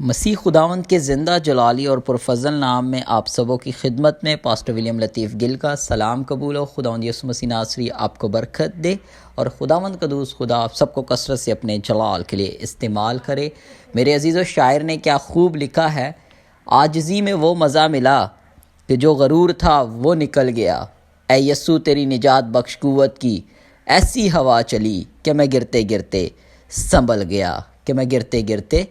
مسیح خداوند کے زندہ جلالی اور پرفضل نام میں آپ سبوں کی خدمت میں پاسٹر ولیم لطیف گل کا سلام قبول ہو۔ خداوند یسوع مسیح ناصری آپ کو برکت دے اور خداوند قدوس خدا آپ سب کو کثرت سے اپنے جلال کے لیے استعمال کرے۔ میرے عزیزو، شاعر نے کیا خوب لکھا ہے، عاجزی میں وہ مزہ ملا کہ جو غرور تھا وہ نکل گیا، اے یسوع تیری نجات بخش قوت کی ایسی ہوا چلی کہ میں گرتے گرتے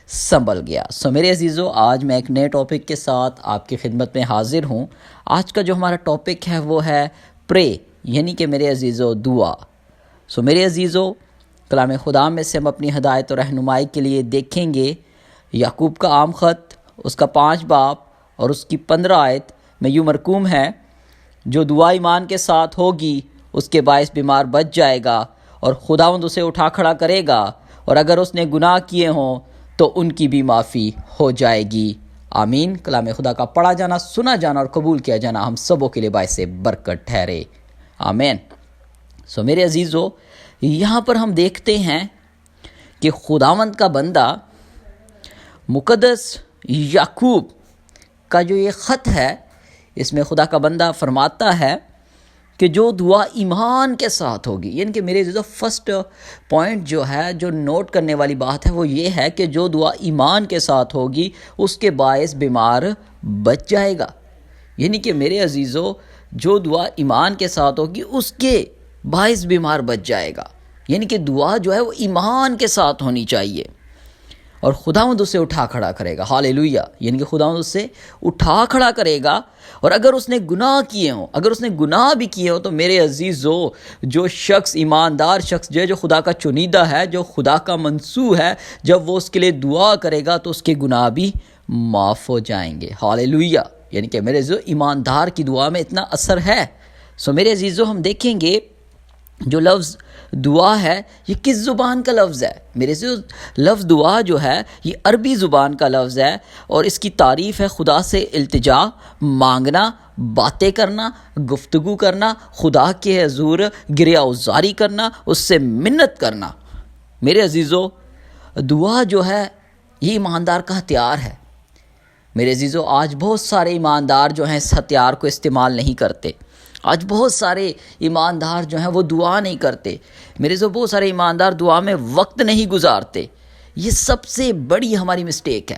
سنبھل گیا سو میرے عزیزو، آج میں ایک نئے ٹاپک کے ساتھ آپ کی خدمت میں حاضر ہوں۔ آج کا جو ہمارا ٹاپک ہے وہ ہے پرے، یعنی کہ میرے عزیزو دعا۔ سو میرے عزیزو، کلام خدا میں سے ہم اپنی ہدایت و رہنمائی کے لیے دیکھیں گے یعقوب کا عام خط، اس کا 5 باب اور اس کی 15 آیت میں یوں مرقوم ہے، جو دعا ایمان کے ساتھ ہوگی اس کے باعث بیمار بچ جائے گا اور خداوند اسے اٹھا کھڑا کرے گا، اور اگر اس نے گناہ کیے ہوں تو ان کی بھی معافی ہو جائے گی۔ آمین۔ کلام خدا کا پڑھا جانا، سنا جانا اور قبول کیا جانا ہم سبوں کے لیے باعث برکت ٹھہرے۔ آمین۔ سو میرے عزیزو، یہاں پر ہم دیکھتے ہیں کہ خداوند کا بندہ مقدس یعقوب کا جو یہ خط ہے، اس میں خدا کا بندہ فرماتا ہے کہ جو دعا ایمان کے ساتھ ہوگی، یعنی کہ میرے عزیزو فرسٹ پوائنٹ جو ہے، جو نوٹ کرنے والی بات ہے وہ یہ ہے کہ جو دعا ایمان کے ساتھ ہوگی اس کے باعث بیمار بچ جائے گا۔ یعنی کہ میرے عزیزو، جو دعا ایمان کے ساتھ ہوگی اس کے باعث بیمار بچ جائے گا، یعنی کہ دعا جو ہے وہ ایمان کے ساتھ ہونی چاہیے اور خداوند اسے اٹھا کھڑا کرے گا۔ ہاللیلویہ۔ یعنی کہ خداوند اسے اٹھا کھڑا کرے گا، اور اگر اس نے گناہ کیے ہوں، اگر اس نے گناہ بھی کیے ہوں، تو میرے عزیزو، جو شخص ایماندار شخص جو خدا کا چنیدہ ہے، جو خدا کا منصوع ہے، جب وہ اس کے لیے دعا کرے گا تو اس کے گناہ بھی معاف ہو جائیں گے۔ ہاللیلویہ۔ یعنی کہ میرے عزیزو، ایماندار کی دعا میں اتنا اثر ہے۔ سو میرے عزیزو، ہم دیکھیں گے جو لفظ دعا ہے یہ کس زبان کا لفظ ہے۔ میرے سے لفظ دعا جو ہے یہ عربی زبان کا لفظ ہے، اور اس کی تعریف ہے خدا سے التجا مانگنا، باتیں کرنا، گفتگو کرنا، خدا کے حضور گریہ ازاری کرنا، اس سے منت کرنا۔ میرے عزیزو، دعا جو ہے یہ ایماندار کا ہتھیار ہے۔ میرے عزیزو، آج بہت سارے ایماندار جو ہیں اس ہتھیار کو استعمال نہیں کرتے۔ آج بہت سارے ایماندار جو ہیں وہ دعا نہیں کرتے۔ میرے سے بہت سارے ایماندار دعا میں وقت نہیں گزارتے۔ یہ سب سے بڑی ہماری مسٹیک ہے۔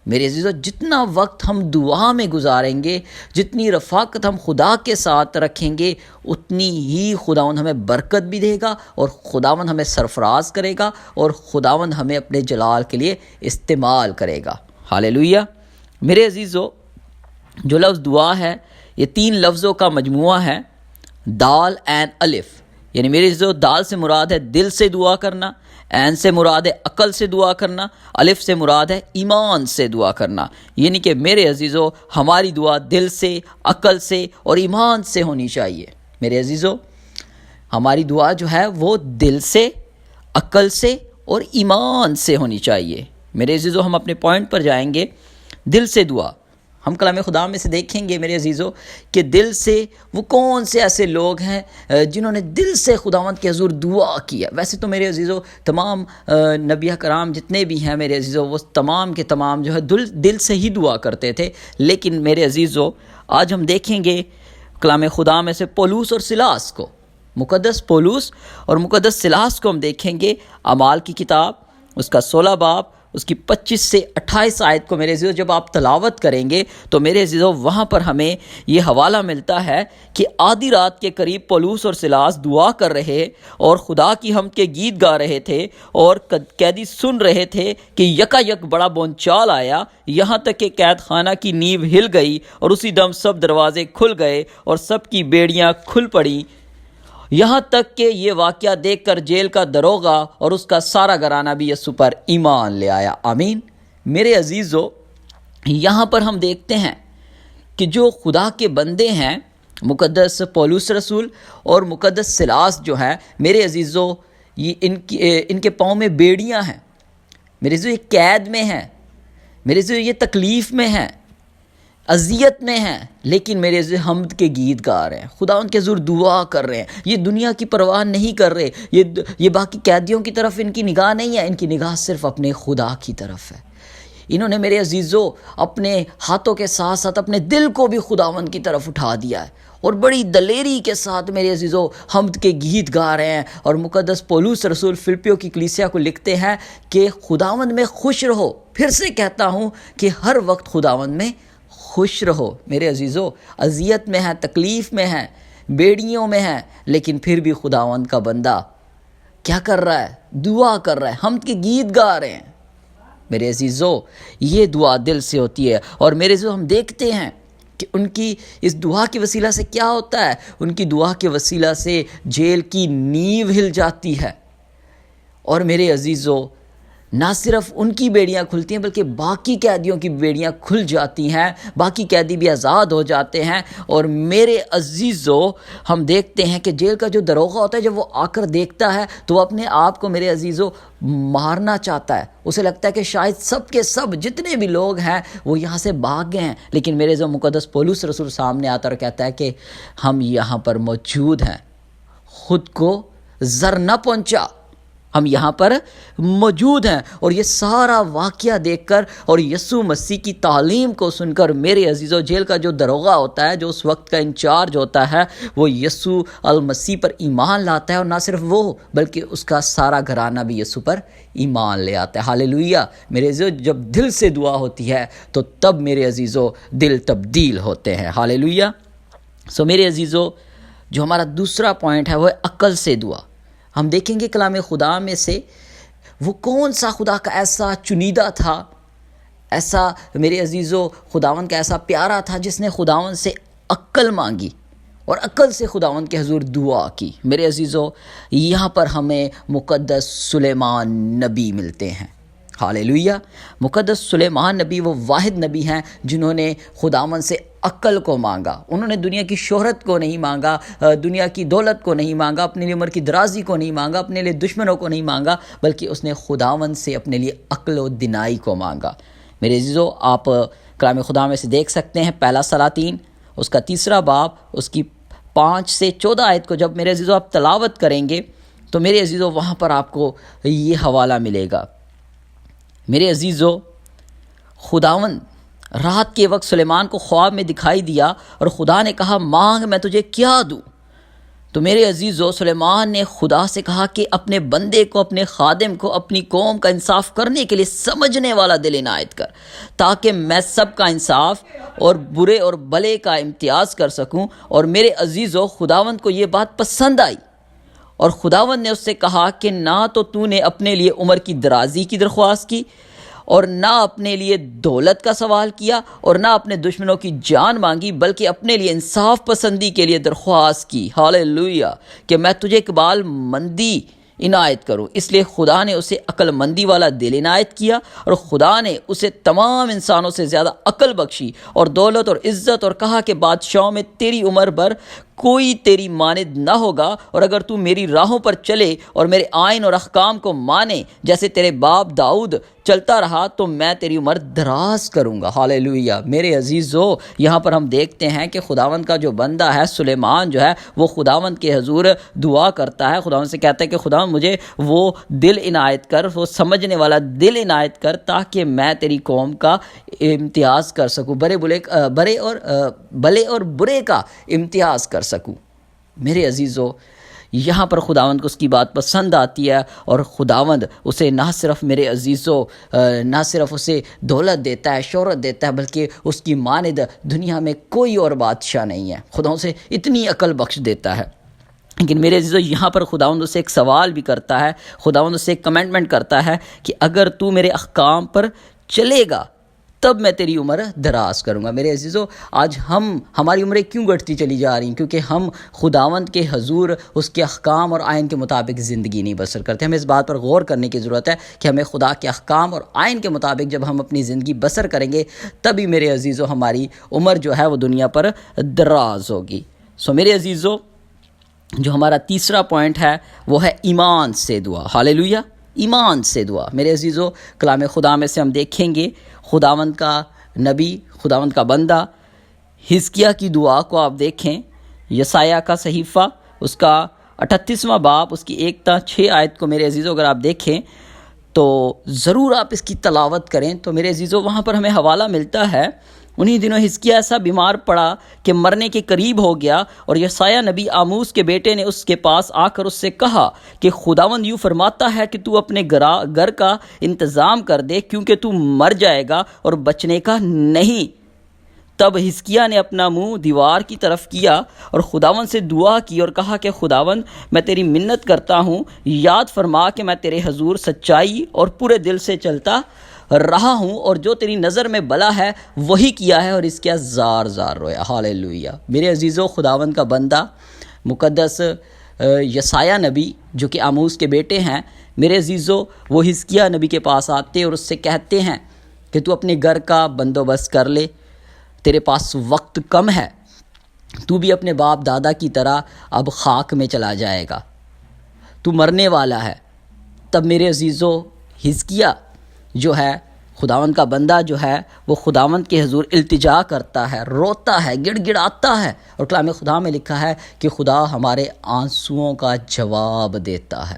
میرے عزیزو، جتنا وقت ہم دعا میں گزاریں گے، جتنی رفاقت ہم خدا کے ساتھ رکھیں گے، اتنی ہی خداوند ہمیں برکت بھی دے گا اور خداوند ہمیں سرفراز کرے گا اور خداوند ہمیں اپنے جلال کے لیے استعمال کرے گا۔ ہاللیلویہ۔ میرے عزیزو، جو لفظ دعا ہے یہ 3 لفظوں کا مجموعہ ہے، دال عین الف۔ یعنی میرے عزیزو، دال سے مراد ہے دل سے دعا کرنا، عین سے مراد ہے عقل سے دعا کرنا، الف سے مراد ہے ایمان سے دعا کرنا۔ یعنی کہ میرے عزیزو، ہماری دعا دل سے، عقل سے اور ایمان سے ہونی چاہیے۔ میرے عزیزو، ہماری دعا جو ہے وہ دل سے، عقل سے اور ایمان سے ہونی چاہیے۔ میرے عزیزو، ہم اپنے پوائنٹ پر جائیں گے۔ دل سے دعا، ہم کلام خدا میں سے دیکھیں گے میرے عزیزو کہ دل سے وہ کون سے ایسے لوگ ہیں جنہوں نے دل سے خداوند کے حضور دعا کیا۔ ویسے تو میرے عزیزو تمام نبی کرام جتنے بھی ہیں میرے عزیزو، وہ تمام کے تمام جو ہے دل سے ہی دعا کرتے تھے، لیکن میرے عزیزو آج ہم دیکھیں گے کلام خدا میں سے پولس اور سلاس کو، مقدس پولس اور مقدس سلاس کو ہم دیکھیں گے۔ اعمال کی کتاب اس کا 16 باب اس کی 25 سے 28 آیت کو میرے عزیزو جب آپ تلاوت کریں گے تو میرے عزیزو وہاں پر ہمیں یہ حوالہ ملتا ہے کہ آدھی رات کے قریب پولس اور سلاس دعا کر رہے اور خدا کی حمد کے گیت گا رہے تھے، اور قیدی سن رہے تھے کہ یکا یک بڑا بونچال آیا، یہاں تک کہ قید خانہ کی نیو ہل گئی اور اسی دم سب دروازے کھل گئے اور سب کی بیڑیاں کھل پڑیں، یہاں تک کہ یہ واقعہ دیکھ کر جیل کا دروغہ اور اس کا سارا گھرانہ بھی یسوع پر ایمان لے آیا۔ آمین۔ میرے عزیزو، یہاں پر ہم دیکھتے ہیں کہ جو خدا کے بندے ہیں، مقدس پولس رسول اور مقدس سلاس جو ہیں میرے عزیزو، یہ ان کے پاؤں میں بیڑیاں ہیں، میرے عزیزو یہ قید میں ہیں، میرے عزیزو یہ تکلیف میں ہیں، اذیت میں ہیں، لیکن میرے عزیز حمد کے گیت گا رہے ہیں، خدا ان کے حضور دعا کر رہے ہیں، یہ دنیا کی پرواہ نہیں کر رہے، یہ باقی قیدیوں کی طرف ان کی نگاہ نہیں ہے، ان کی نگاہ صرف اپنے خدا کی طرف ہے۔ انہوں نے میرے عزیزو اپنے ہاتھوں کے ساتھ ساتھ اپنے دل کو بھی خداوند کی طرف اٹھا دیا ہے، اور بڑی دلیری کے ساتھ میرے عزیزو حمد کے گیت گا رہے ہیں۔ اور مقدس پولس رسول فلپیوں کی کلیسیا کو لکھتے ہیں کہ خداوند میں خوش رہو۔ پھر سے کہتا ہوں کہ ہر وقت خداوند میں خوش رہو۔ میرے عزیزو اذیت میں ہے، تکلیف میں ہے، بیڑیوں میں ہے، لیکن پھر بھی خداوند کا بندہ کیا کر رہا ہے؟ دعا کر رہا ہے، حمد کے گیت گا رہے ہیں۔ میرے عزیزو یہ دعا دل سے ہوتی ہے، اور میرے عزیزو ہم دیکھتے ہیں کہ ان کی اس دعا کے وسیلہ سے کیا ہوتا ہے؟ ان کی دعا کے وسیلہ سے جیل کی نیو ہل جاتی ہے، اور میرے عزیزو نہ صرف ان کی بیڑیاں کھلتی ہیں بلکہ باقی قیدیوں کی بیڑیاں کھل جاتی ہیں، باقی قیدی بھی آزاد ہو جاتے ہیں۔ اور میرے عزیزو ہم دیکھتے ہیں کہ جیل کا جو دروغہ ہوتا ہے جب وہ آ کر دیکھتا ہے تو وہ اپنے آپ کو میرے عزیزو مارنا چاہتا ہے، اسے لگتا ہے کہ شاید سب کے سب جتنے بھی لوگ ہیں وہ یہاں سے بھاگ گئے ہیں، لیکن میرے جو مقدس پولس رسول سامنے آتا اور کہتا ہے کہ ہم یہاں پر موجود ہیں، خود کو زر نہ پہنچا، ہم یہاں پر موجود ہیں۔ اور یہ سارا واقعہ دیکھ کر اور یسوع مسیح کی تعلیم کو سن کر میرے عزیزو جیل کا جو دروغہ ہوتا ہے، جو اس وقت کا انچارج ہوتا ہے، وہ یسوع المسیح پر ایمان لاتا ہے، اور نہ صرف وہ بلکہ اس کا سارا گھرانہ بھی یسوع پر ایمان لے آتا ہے۔ ہاللیلویہ۔ میرے عزیزو جب دل سے دعا ہوتی ہے تو تب میرے عزیزو دل تبدیل ہوتے ہیں۔ ہاللیلویہ۔ میرے عزیزو جو ہمارا دوسرا پوائنٹ ہے وہ ہے عقل سے دعا۔ ہم دیکھیں گے کلام خدا میں سے وہ کون سا خدا کا ایسا چنیدہ تھا، ایسا میرے عزیزو خداوند کا ایسا پیارا تھا جس نے خداوند سے عقل مانگی اور عقل سے خداوند کے حضور دعا کی۔ میرے عزیزو یہاں پر ہمیں مقدس سلیمان نبی ملتے ہیں۔ ہاللیلویہ۔ مقدس سلیمان نبی وہ واحد نبی ہیں جنہوں نے خداوند سے عقل کو مانگا۔ انہوں نے دنیا کی شہرت کو نہیں مانگا، دنیا کی دولت کو نہیں مانگا، اپنے لیے عمر کی درازی کو نہیں مانگا، اپنے لیے دشمنوں کو نہیں مانگا، بلکہ اس نے خداوند سے اپنے لیے عقل و دینائی کو مانگا۔ میرے عزیزو آپ کلام خدا میں سے دیکھ سکتے ہیں پہلا سلاطین اس کا 3 باب اس کی 5 سے 14 آیت کو جب میرے عزیزو آپ تلاوت کریں گے تو میرے عزیزو وہاں پر آپ کو یہ حوالہ ملے گا۔ میرے عزیزو خداوند رات کے وقت سلیمان کو خواب میں دکھائی دیا اور خدا نے کہا مانگ میں تجھے کیا دوں؟ تو میرے عزیزو سلیمان نے خدا سے کہا کہ اپنے بندے کو، اپنے خادم کو اپنی قوم کا انصاف کرنے کے لیے سمجھنے والا دل عنایت کر، تاکہ میں سب کا انصاف اور برے اور بھلے کا امتیاز کر سکوں۔ اور میرے عزیزو خداوند کو یہ بات پسند آئی، اور خداوند نے اس سے کہا کہ نہ تو نے اپنے لیے عمر کی درازی کی درخواست کی، اور نہ اپنے لیے دولت کا سوال کیا، اور نہ اپنے دشمنوں کی جان مانگی، بلکہ اپنے لیے انصاف پسندی کے لیے درخواست کی۔ ہاللیلویہ۔ کہ میں تجھے اقبال مندی عنایت کروں۔ اس لیے خدا نے اسے عقل مندی والا دل عنایت کیا، اور خدا نے اسے تمام انسانوں سے زیادہ عقل بخشی اور دولت اور عزت، اور کہا کہ بادشاہوں میں تیری عمر بھر کوئی تیری مانند نہ ہوگا، اور اگر تو میری راہوں پر چلے اور میرے آئین اور احکام کو مانے جیسے تیرے باپ داؤد چلتا رہا تو میں تیری عمر دراز کروں گا۔ ہاللیلویہ۔ میرے عزیزو یہاں پر ہم دیکھتے ہیں کہ خداوند کا جو بندہ ہے سلیمان جو ہے وہ خداوند کے حضور دعا کرتا ہے، خداوند سے کہتا ہے کہ خداوند مجھے وہ دل عنایت کر، وہ سمجھنے والا دل عنایت کر، تاکہ میں تیری قوم کا امتیاز کر سکوں، بھلے اور برے کا امتیاز کر سکوں۔ میرے عزیزو یہاں پر خداوند کو اس کی بات پسند آتی ہے، اور خداوند اسے نہ صرف میرے عزیزو نہ صرف اسے دولت دیتا ہے، شہرت دیتا ہے، بلکہ اس کی مانند دنیا میں کوئی اور بادشاہ نہیں ہے۔ خدا اسے اتنی عقل بخش دیتا ہے۔ لیکن میرے عزیزو یہاں پر خداوند اسے ایک سوال بھی کرتا ہے، خداوند اسے ایک کمنٹمنٹ کرتا ہے کہ اگر تو میرے احکام پر چلے گا تب میں تیری عمر دراز کروں گا۔ میرے عزیزو آج ہماری عمریں کیوں گھٹتی چلی جا رہی ہیں؟ کیونکہ ہم خداوند کے حضور اس کے احکام اور آئین کے مطابق زندگی نہیں بسر کرتے۔ ہمیں اس بات پر غور کرنے کی ضرورت ہے کہ ہمیں خدا کے احکام اور آئین کے مطابق جب ہم اپنی زندگی بسر کریں گے تبھی میرے عزیزو ہماری عمر جو ہے وہ دنیا پر دراز ہوگی۔ میرے عزیزو جو ہمارا تیسرا پوائنٹ ہے وہ ہے ایمان سے دعا۔ ہاللیلویہ۔ ایمان سے دعا۔ میرے عزیزو کلام خدا میں سے ہم دیکھیں گے خداوند کا نبی، خداوند کا بندہ حزقیہ کی دعا کو آپ دیکھیں، یسایہ کا صحیفہ اس کا 38واں باب اس کی 1 تا 6 آیت کو میرے عزیزو اگر آپ دیکھیں تو ضرور آپ اس کی تلاوت کریں۔ تو میرے عزیزو وہاں پر ہمیں حوالہ ملتا ہے، انہی دنوں حزقیہ ایسا بیمار پڑا کہ مرنے کے قریب ہو گیا، اور یسایہ نبی آموس کے بیٹے نے اس کے پاس آ کر اس سے کہا کہ خداوند یوں فرماتا ہے کہ تو اپنے گھر کا انتظام کر دے، کیونکہ تو مر جائے گا اور بچنے کا نہیں۔ تب حزقیہ نے اپنا منہ دیوار کی طرف کیا اور خداوند سے دعا کی اور کہا کہ خداوند میں تیری منت کرتا ہوں، یاد فرما کہ میں تیرے حضور سچائی اور پورے دل سے چلتا رہا ہوں، اور جو تیری نظر میں بلا ہے وہی کیا ہے، اور اس کیا زار زار رویا۔ ہاللیلویہ۔ میرے عزیزو، خداوند کا بندہ مقدس یسایہ نبی جو کہ آموس کے بیٹے ہیں، میرے عزیزو وہ حزقیہ نبی کے پاس آتے اور اس سے کہتے ہیں کہ تو اپنے گھر کا بندوبست کر لے، تیرے پاس وقت کم ہے، تو بھی اپنے باپ دادا کی طرح اب خاک میں چلا جائے گا، تو مرنے والا ہے۔ تب میرے عزیزو حزقیہ جو ہے، خداوند کا بندہ جو ہے، وہ خداوند کے حضور التجا کرتا ہے، روتا ہے، گڑ گڑاتا ہے، اور کلام خدا میں لکھا ہے کہ خدا ہمارے آنسوؤں کا جواب دیتا ہے۔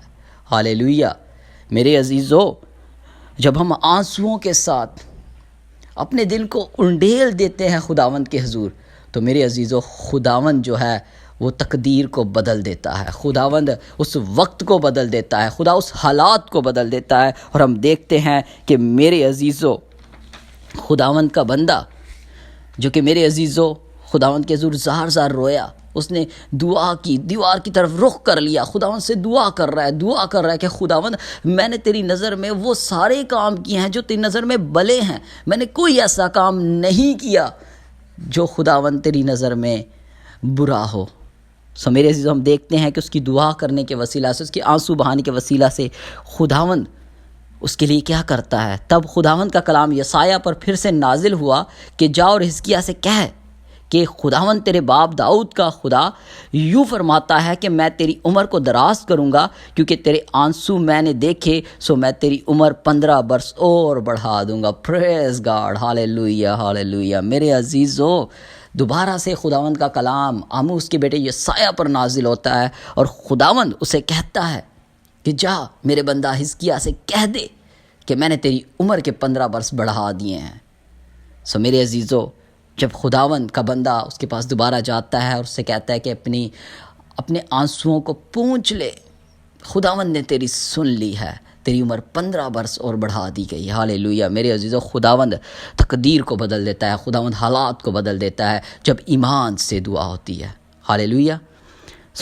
ہاللیلویہ۔ میرے عزیزو، جب ہم آنسوؤں کے ساتھ اپنے دل کو انڈیل دیتے ہیں خداوند کے حضور، تو میرے عزیزو خداوند جو ہے وہ تقدیر کو بدل دیتا ہے، خداوند اس وقت کو بدل دیتا ہے، خدا اس حالات کو بدل دیتا ہے۔ اور ہم دیکھتے ہیں کہ میرے عزیزو خداوند کا بندہ جو کہ میرے عزیزو خداوند کے حضور زار زار رویا، اس نے دعا کی، دیوار کی طرف رخ کر لیا، خداوند سے دعا کر رہا ہے کہ خداوند میں نے تیری نظر میں وہ سارے کام کیے ہیں جو تیری نظر میں بلے ہیں، میں نے کوئی ایسا کام نہیں کیا جو خداوند تیری نظر میں برا ہو۔ میرے عزیزو ہم دیکھتے ہیں کہ اس کی دعا کرنے کے وسیلہ سے، اس کے آنسو بہانے کے وسیلہ سے خداوند اس کے لیے کیا کرتا ہے۔ تب خداوند کا کلام یسایہ پر پھر سے نازل ہوا کہ جا اور حزقیہ سے کہہ کہ خداوند تیرے باپ داؤد کا خدا یوں فرماتا ہے کہ میں تیری عمر کو دراز کروں گا، کیونکہ تیرے آنسو میں نے دیکھے، سو میں تیری عمر 15 برس اور بڑھا دوں گا۔ پریز گاڈ۔ ہاللیلویہ، ہاللیلویہ۔ میرے عزیزو، دوبارہ سے خداوند کا کلام آموس کے بیٹے یسایہ پر نازل ہوتا ہے، اور خداوند اسے کہتا ہے کہ جا میرے بندہ حزقیہ سے کہہ دے کہ میں نے تیری عمر کے 15 برس بڑھا دیے ہیں۔ میرے عزیزو، جب خداوند کا بندہ اس کے پاس دوبارہ جاتا ہے اور اس سے کہتا ہے کہ اپنے آنسوؤں کو پونچھ لے، خداوند نے تیری سن لی ہے، تیری عمر 15 برس اور بڑھا دی گئی۔ ہاللیلویہ۔ میرے عزیزو، خداوند تقدیر کو بدل دیتا ہے، خداوند حالات کو بدل دیتا ہے جب ایمان سے دعا ہوتی ہے۔ ہاللیلویہ۔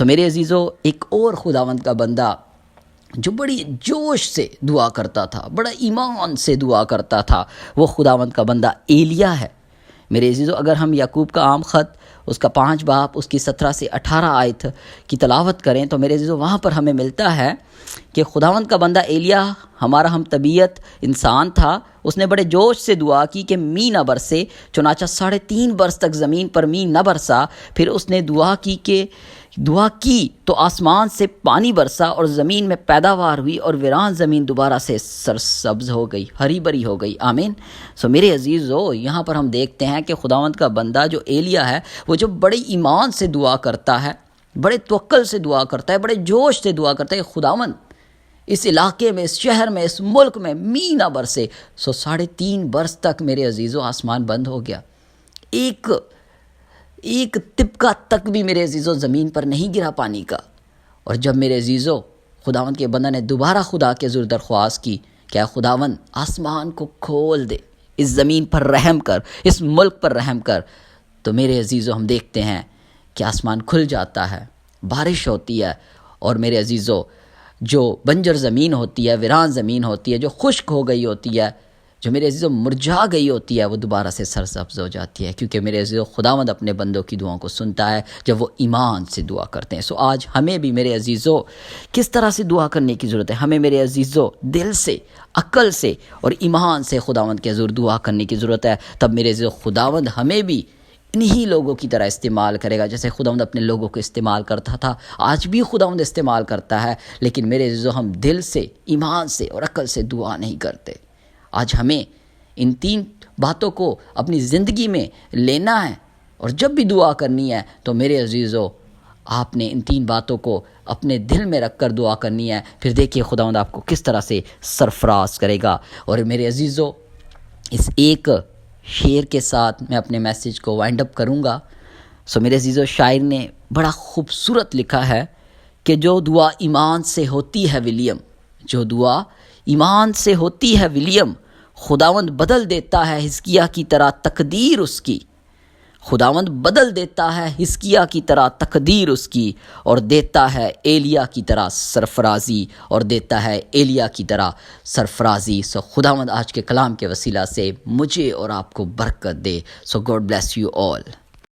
میرے عزیزو، ایک اور خداوند کا بندہ جو بڑی جوش سے دعا کرتا تھا، بڑا ایمان سے دعا کرتا تھا، وہ خداوند کا بندہ ایلیاہ ہے۔ میرے عزیزو، اگر ہم یعقوب کا عام خط اس کا 5 باب اس کی 17 سے 18 آیت کی تلاوت کریں تو میرے عزیزو وہاں پر ہمیں ملتا ہے کہ خداوند کا بندہ ایلیاہ ہمارا ہم طبیعت انسان تھا، اس نے بڑے جوش سے دعا کی کہ می نہ برسے، چنانچہ 3.5 برس تک زمین پر می نہ برسا۔ پھر اس نے دعا کی تو آسمان سے پانی برسا اور زمین میں پیداوار ہوئی، اور ویران زمین دوبارہ سے سرسبز ہو گئی، ہری بری ہو گئی۔ آمین۔ میرے عزیزو، یہاں پر ہم دیکھتے ہیں کہ خداوند کا بندہ جو ایلیاہ ہے، وہ جو بڑے ایمان سے دعا کرتا ہے، بڑے توکل سے دعا کرتا ہے، بڑے جوش سے دعا کرتا ہے کہ خداوند اس علاقے میں، اس شہر میں، اس ملک میں می نہ برسے۔ 3.5 برس تک میرے عزیزو آسمان بند ہو گیا، ایک طبقہ تک بھی میرے عزیزو زمین پر نہیں گرا پانی کا۔ اور جب میرے عزیزو خداوند کے بندہ نے دوبارہ خدا کے حضور درخواست کی کہ خداوند آسمان کو کھول دے، اس زمین پر رحم کر، اس ملک پر رحم کر، تو میرے عزیزو ہم دیکھتے ہیں کہ آسمان کھل جاتا ہے، بارش ہوتی ہے، اور میرے عزیزو جو بنجر زمین ہوتی ہے، ویران زمین ہوتی ہے، جو خشک ہو گئی ہوتی ہے، جو میرے عزیزو مرجھا گئی ہوتی ہے، وہ دوبارہ سے سرسبز ہو جاتی ہے، کیونکہ میرے عزیزو خداوند اپنے بندوں کی دعاؤں کو سنتا ہے جب وہ ایمان سے دعا کرتے ہیں۔ آج ہمیں بھی میرے عزیزو کس طرح سے دعا کرنے کی ضرورت ہے؟ ہمیں میرے عزیزو دل سے، عقل سے اور ایمان سے خداوند کے حضور دعا کرنے کی ضرورت ہے۔ تب میرے عزیزو خداوند ہمیں بھی انہی لوگوں کی طرح استعمال کرے گا جیسے خداوند اپنے لوگوں کو استعمال کرتا تھا، آج بھی خداوند استعمال کرتا ہے، لیکن میرے عزیزو ہم دل سے، ایمان سے اور عقل سے دعا نہیں کرتے۔ آج ہمیں ان 3 باتوں کو اپنی زندگی میں لینا ہے، اور جب بھی دعا کرنی ہے تو میرے عزیزو آپ نے ان 3 باتوں کو اپنے دل میں رکھ کر دعا کرنی ہے، پھر دیکھیے خداوند آپ کو کس طرح سے سرفراز کرے گا۔ اور میرے عزیزو، اس ایک شعر کے ساتھ میں اپنے میسیج کو وائنڈ اپ کروں گا۔ میرے عزیزو، شاعر نے بڑا خوبصورت لکھا ہے کہ جو دعا ایمان سے ہوتی ہے ولیم، جو دعا ایمان سے ہوتی ہے ولیم، خداوند بدل دیتا ہے حزقیہ کی طرح تقدیر اس کی، خداوند بدل دیتا ہے حزقیہ کی طرح تقدیر اس کی، اور دیتا ہے ایلیا کی طرح سرفرازی، اور دیتا ہے ایلیا کی طرح سرفرازی۔ خداوند آج کے کلام کے وسیلہ سے مجھے اور آپ کو برکت دے۔ God bless you all.